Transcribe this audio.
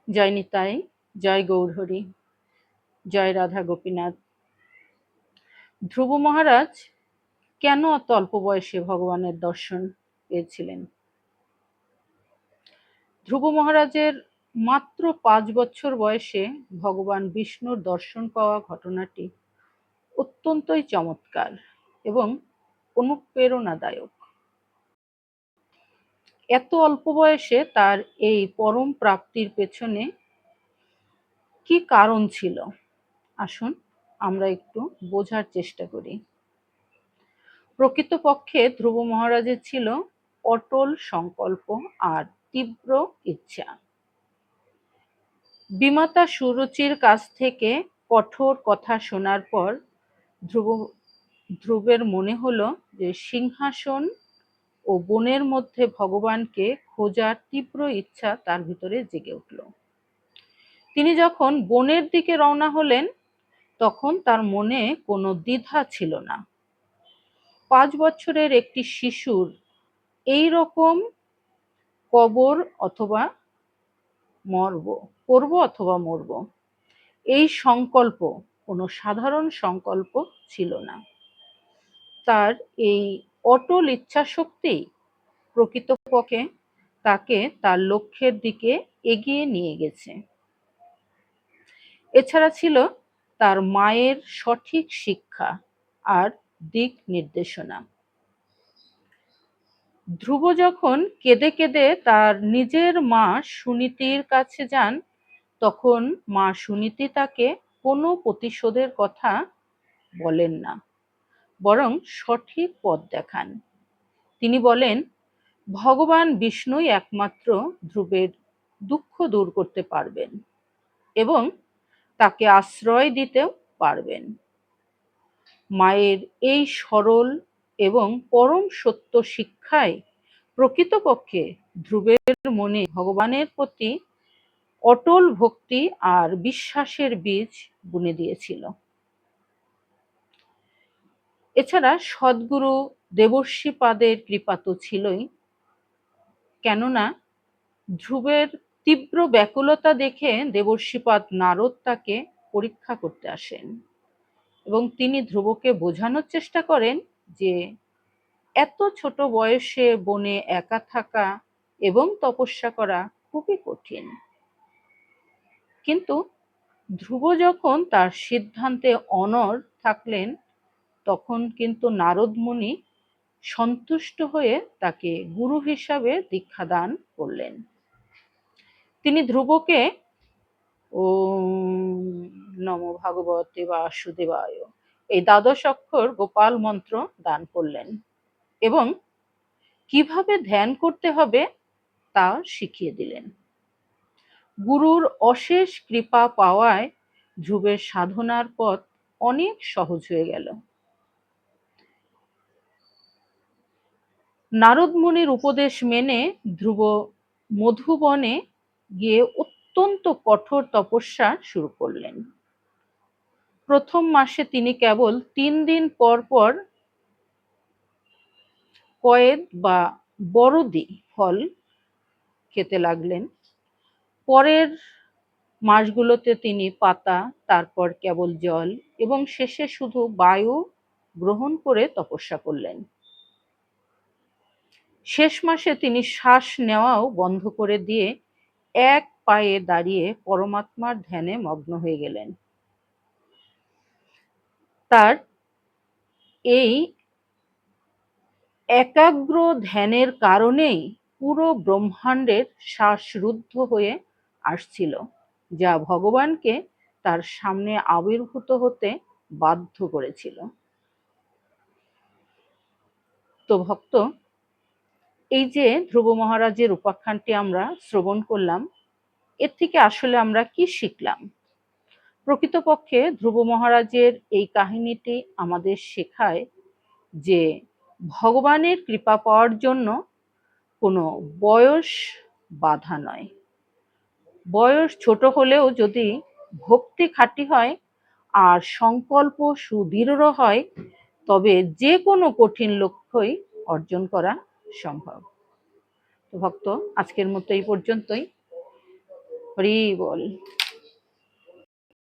জয় নিতাই, জয় গৌরহরি, জয় রাধা গোপীনাথ। ধ্রুব মহারাজ কেন অত অল্প বয়সে ভগবানের দর্শন পেয়েছিলেন? ধ্রুব মহারাজের মাত্র 5 বছর বয়সে ভগবান বিষ্ণুর দর্শন পাওয়া ঘটনাটি অত্যন্তই চমৎকার এবং অনুপ্রেরণাদায়ক। এত অল্প বয়সে তার এই পরম প্রাপ্তির পেছনে কি কারণ ছিল? আসুন আমরা একটু বোঝার চেষ্টা করি। প্রকৃতপক্ষে ধ্রুব মহারাজের ছিল অটল সংকল্প আর তীব্র ইচ্ছা। বিমাতা সুরুচির কাছ থেকে কঠোর কথা শোনার পর ধ্রুবের মনে হলো যে সিংহাসন ও বনের মধ্যে ভগবানকে খোঁজার তীব্র ইচ্ছা তার ভিতরে জেগে উঠল। তিনি যখন বনের দিকে রওনা হলেন তখন তার মনে কোনো দ্বিধা ছিল না। 5 বছরের একটি শিশুর এই রকম করব অথবা মরব, এই সংকল্প কোনো সাধারণ সংকল্প ছিল না। তার এই অটল ইচ্ছাশক্তি প্রকৃতপক্ষে তাকে তার লক্ষ্যের দিকে এগিয়ে নিয়ে গেছে। এছাড়া ছিল তার মায়ের সঠিক শিক্ষা আর দিক নির্দেশনা। ধ্রুব যখন কেঁদে কেঁদে তার নিজের মা সুনীতির কাছে যান তখন মা সুনীতি তাকে কোনো প্রতিশোধের কথা বলেন না, বরং সঠিক পথ দেখান। তিনি বলেন ভগবান বিষ্ণুই একমাত্র ধ্রুবের দুঃখ দূর করতে পারবেন এবং তাকে আশ্রয় দিতেও পারবেন। মায়ের এই সরল এবং পরম সত্য শিক্ষায় প্রকৃতপক্ষে ধ্রুবের মনে ভগবানের প্রতি অটল ভক্তি আর বিশ্বাসের বীজ বুনে দিয়েছিল। এছাড়া সদ্গুরু দেবর্ষিপাদের কৃপা তো ছিলই, কেননা ধ্রুবের তীব্র ব্যাকুলতা দেখে দেবর্ষিপাদ নারদ তাকে পরীক্ষা করতে আসেন এবং তিনি ধ্রুবকে বোঝানোর চেষ্টা করেন যে এত ছোট বয়সে বনে একা থাকা এবং তপস্যা করা খুবই কঠিন। কিন্তু ধ্রুব যখন তার সিদ্ধান্তে অনড় থাকলেন তখন কিন্তু নারদ মুনি সন্তুষ্ট হয়ে তাকে গুরু হিসাবে দীক্ষাদান করলেন। তিনি ধ্রুবকে ওম নমো ভগবতে বাসুদেবায় এই দ্বাদশ অক্ষর গোপাল মন্ত্র দান করলেন এবং কিভাবে ধ্যান করতে হবে তা শিখিয়ে দিলেন। গুরুর অশেষ কৃপা পাওয়ায় ধ্রুবের সাধনার পথ অনেক সহজ হয়ে গেল। নারদ মুনির উপদেশ মেনে ধ্রুব মধুবনে গিয়ে অত্যন্ত কঠোর তপস্যা শুরু করলেন। প্রথম মাসে তিনি কেবল 3 দিন পর পর কয়েদ বা বরদি ফল খেতে লাগলেন। পরের মাসগুলোতে তিনি পাতা, তারপর কেবল জল এবং শেষে শুধু বায়ু গ্রহণ করে তপস্যা করলেন। শেষ মাসে তিনি শ্বাস নেওয়াও বন্ধ করে দিয়ে এক পায়ে দাঁড়িয়ে পরমাত্মার ধ্যানে মগ্ন হয়ে গেলেন। তার এই একাগ্র ধ্যানের কারণেই পুরো ব্রহ্মাণ্ডের শ্বাসরুদ্ধ হয়ে আসছিল, যা ভগবানকে তার সামনে আবির্ভূত হতে বাধ্য করেছিল। তো ভক্ত, এই যে ধ্রুব মহারাজের উপাখ্যানটি আমরা শ্রবণ করলাম, এর থেকে আসলে আমরা কি শিখলাম? প্রকৃতপক্ষে ধ্রুব মহারাজের এই কাহিনীটি আমাদের শেখায় যে ভগবানের কৃপা পাওয়ার জন্য কোনো বয়স বাধা নয়। বয়স ছোট হলেও যদি ভক্তি খাঁটি হয় আর সংকল্প সুদৃঢ় হয় তবে যে কোনো কঠিন লক্ষ্যই অর্জন করা সম্ভব। তো ভক্ত, আজকের মতো এই পর্যন্তই। হরি বল।